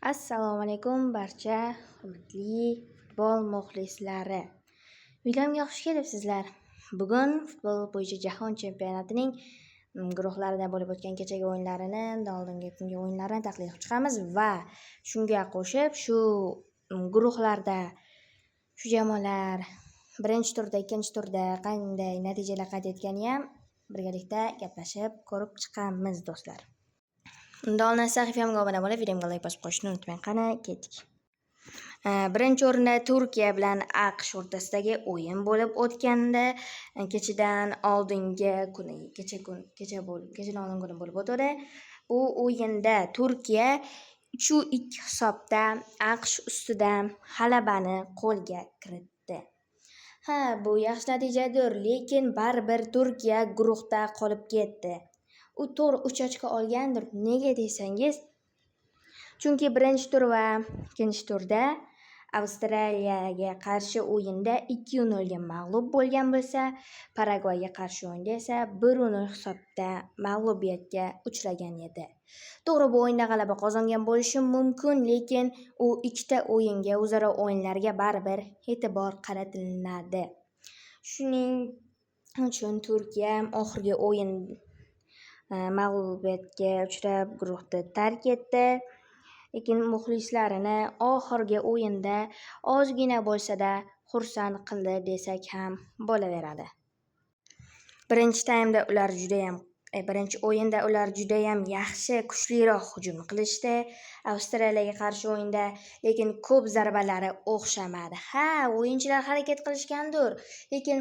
Assalomu alaykum barcha hurmatli futbol muxlislari. Videomga xush kelibsizlar. Bugun futbol bo'yicha jahon chempionatining guruhlarida bo'lib o'tgan kechagi o'yinlarini, oldingi kungi o'yinlarini tahlil qilib chiqamiz va shunga qo'shib shu guruhlarda shu jamoalar birinchi turda, ikkinchi turda qanday natijalar qayd etganini ham birgalikda gaplashib ko'rib chiqamiz do'stlar. Unda oldin sahifamga obuna bo'lib, videomga like bosib qo'yishni unutmang. Qani ketdik. Birinchi o'rinda Turkiya bilan AQSh o'rtasidagi o'yin bo'lib o'tganda kechadan oldingi kuni, kechadan oldingi kuni bo'lib o'tdi. Bu o'yinda Turkiya 3-2 hisobda AQSh ustidan g'alabani qo'lga kiritdi. Bu yaxshi natijadir, lekin baribir Turkiya guruhda qolib ketdi. U to'g'ri 3 ochko olgandir. Nega desangiz, chunki birinchi tur va ikkinchi turda Avstraliyaga qarshi o'yinda 2-0 ga mag'lub bo'lgan bo'lsa, Paragvayga qarshi o'yinda esa 1-0 hisobda mag'lubiyatga uchragan edi. To'g'ri, bu o'yinda g'alaba qozongan bo'lishi mumkin, lekin u ikkita o'yinga, o'zaro o'yinlarga baribir e'tibor qaratiladi. Shuning uchun Turkiya oxirgi o'yin mag'lubiyatga uchrab guruhni tark etdi. Lekin muxlislarini oxirgi o'yinda ozgina bo'lsa-da xursand qildi desak ham bo'laveradi. Birinchi o'yinda ular juda ham yaxshi, kuchliroq hujum qilishdi. Avstraliyaga qarshi o'yinda, lekin ko'p zarbalari o'xshamadi. O'yinchilar harakat qilishgandir, lekin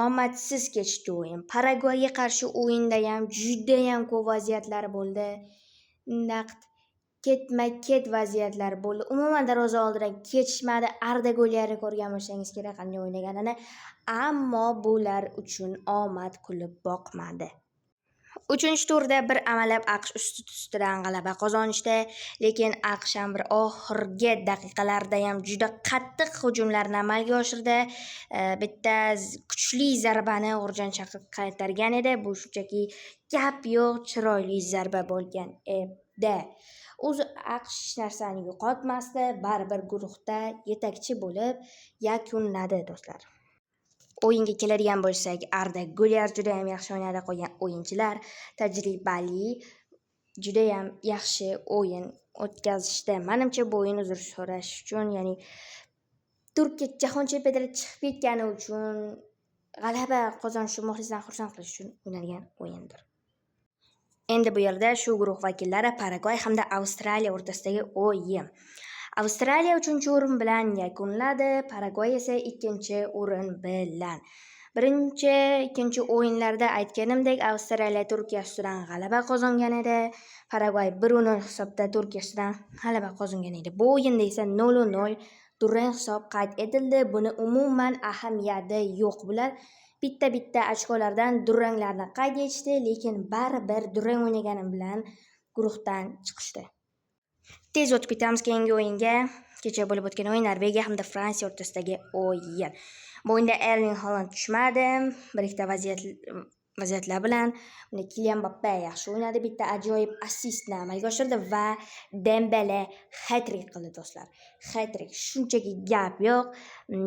omadsiz kechdi o'yin. Paragvayga qarshi o'yinda ham juda ham ko'p vaziyatlar bo'ldi. Naqd ketma-ket vaziyatlar bo'ldi. Umuman darvoza oldidan ketishmadi. Arda Golyarni ko'rgan bo'lsangiz kerak qanday o'ynaganini, ammo bular uchun omad kulib boqmadi. 3-turda bir amalab AQSh ustidan g'alaba qozonishdi, lekin AQSh ham bir oxirgi daqiqalarda ham juda qattiq hujumlarni amalga oshirdi. Bitta kuchli zarbani O'rjon chaqib qaytargan edi. Bu shunchaki gap yo'q, chiroyli zarba bo'lgan edi. O'zi AQSh hech narsani yo'qotmasdi, baribir guruhda yetakchi bo'lib yakunladi do'stlar. O'yinga keladigan bo'lsak, Arda Golyar juda ham yaxshi o'ynadi, qolgan o'yinchilar tajribali, juda ham yaxshi o'yin o'tkazishdi. Menimcha bu o'yin uzr so'rash uchun, ya'ni Turkiya jahon chempionatiga chiqib ketgani uchun g'alaba qozonishi, muxlislarni xursand qilish uchun o'ynalgan o'yindir. Endi bu yerda shu guruh vakillari Paragvay hamda Avstraliya o'rtasidagi o'yin. Avstraliya 3-o'rin bilan yakunladi, Paragvay esa 2-o'rin bilan. Birinchi, ikkinchi o'yinlarda aytganimdek, Avstraliya Turkiya ustidan g'alaba qozongan edi. Paragvay 1-0 hisobda Turkiya ustidan g'alaba qozongan edi. Bu o'yinda esa 0-0 durang hisob qayd etildi. Buni umuman ahamiyati yo'q. Bular bitta ochkolardan duranglarni qayd etishdi, lekin baribir durang o'ynagani bilan guruhdan chiqishdi. Tez o'tib ketamiz keyingi o'yinga. Kecha bo'lib o'tgan o'yin Norvegiya hamda Fransiya o'rtasidagi o'yin. Bu o'yinda Erling Haaland tushmadi. Bir-ikkita vaziyatlar bilan Kylian Mbappe yaxshi o'ynadi. Bitta ajoyib assistni amalga oshirdi va Dembele hat-trick qildi do'stlar. Hat-trick, shunchaki gap yo'q.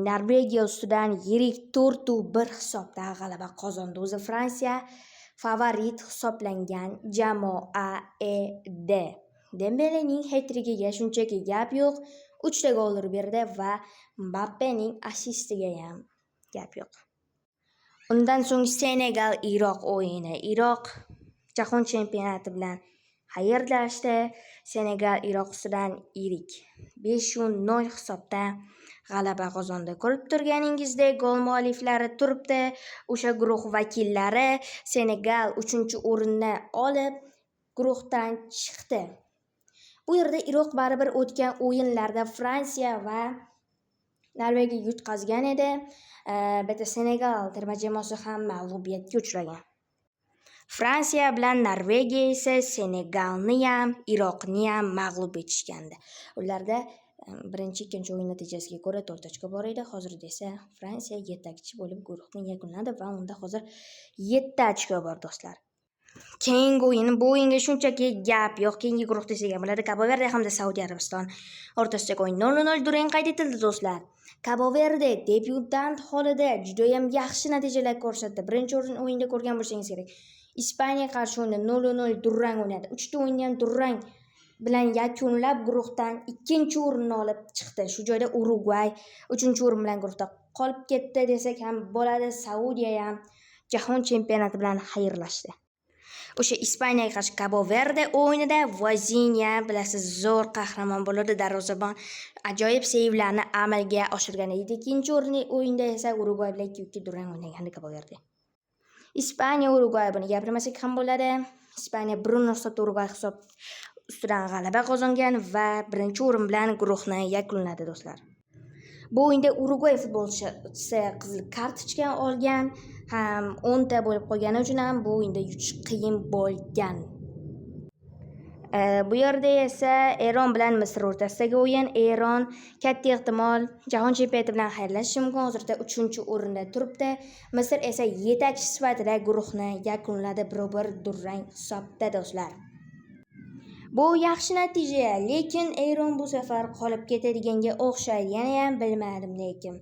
Norvegiya ustidan yirik 4-1 hisobda g'alaba qozondi. O'zi Fransiya favorit hisoblangan jamoa edi. Dembelening hat-trickiga shunchaki gap yo'q. 3 ta gol berdi va Mbappening assistiga ham gap yo'q. Undan so'ng Senegal-Iroq o'yini. Iroq jahon chempionati bilan xayrlashdi. Senegal Iroq ustidan yirik 5-0 hisobda g'alaba qozondi. Ko'rib turganingizdek, gol mualliflari turibdi. O'sha guruh vakillari Senegal 3-o'rinni olib guruhdan chiqdi. Bu yerda Iroq baribir o'tgan o'yinlarda Fransiya va Norvegiya yutqazgan edi. Bitta Senegal terma jamoasi ham mag'lubiyatga uchragan. Fransiya bilan Norvegiya esa Senegalni ham, Iroqni ham mag'lub etishgandi. Ularda birinchi, ikkinchi o'yin natijasiga ko'ra 4 ochko bor edi. Hozirda esa Fransiya yetakchi bo'lib guruhni yakunladi va unda hozir 7 ochko bor do'stlar. Keyingi o'yin, bu o'yinga shunchaki gap yo'q. Keyingi guruh desak ham bo'ladi. Cabo Verde hamda Saudiya Arabiston o'rtasidagi o'yin 0-0 durang qayd etildi do'stlar. Cabo Verde debyutant holida juda ham yaxshi natijalar ko'rsatdi. Birinchi o'yinda ko'rgan bo'lsangiz kerak. Ispaniyaga qarshi o'yinda 0-0 durang o'ynadi. 3 ta o'yinni ham durang bilan yakunlab guruhdan ikkinchi o'rinni olib chiqdi. Shu joyda Urugvay 3-o'rin bilan guruhda qolib ketdi desak ham bo'ladi. Saudiya ham jahon chempionati bilan xayrlashdi. O'sha Ispaniyaga qarshi Cabo Verde o'yinida Vazinha bilasiz zo'r qahramon bo'ladi, darvozabon ajoyib seyvlarni amalga oshirgan edi. Ikkinchi o'yinda esa Urugvay bilan 2-2 durang o'ynagandi Cabo Verde. Ispaniya Urugvay buni gapirmasak ham bo'ladi. Ispaniya 1-0 hisobda Urugvay hisob ustidan g'alaba qozongan va birinchi o'rin bilan guruhni yakunladi do'stlar. Bu o'yinda Urugvay futbolchisi qizil kartochka olgan, ham 10 ta bo'lib qolgani uchun ham bu o'yinda yutish qiyin bo'lgan. Bu yerda esa Eron bilan Misr o'rtasidagi o'yin. Eron katta ehtimol jahon chempionati bilan xayrlashishi mumkin. Hozirda 3-o'rinda turibdi. Misr esa yetakchi sifatida guruhni yakunladi 1-1 durang hisobda do'stlar. Bu yaxshi natija, lekin Eron bu safar qolib ketadiganga o'xshaydi. Yana ham bilmadim lekin.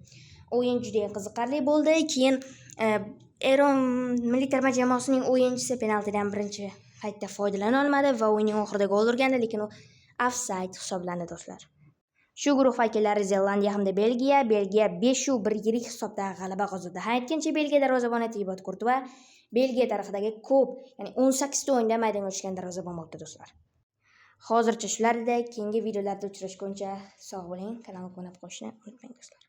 O'yin juda qiziqarli bo'ldi. Keyin Eron milliy terma jamoasining o'yinchisi penaltidan birinchi paytda foydalana olmadi va o'yinning oxirida gol urgandi, lekin u ofsayd hisoblandi do'stlar. Shu guruh vakillari Zelandiya hamda Belgiya 5-1 yirik hisobda g'alaba qozondi. Aytgancha Belgiya darvozaboni Thibaut Courtois Belgiya tarixidagi ko'p, ya'ni 18 ta o'yinda maydonga tushgan darvozabon bo'ldi do'stlar. Hozircha shular edi. Keyingi videolarda uchrashguncha sog' bo'ling. Kanalga obuna bo'lishni unutmang do'stlar.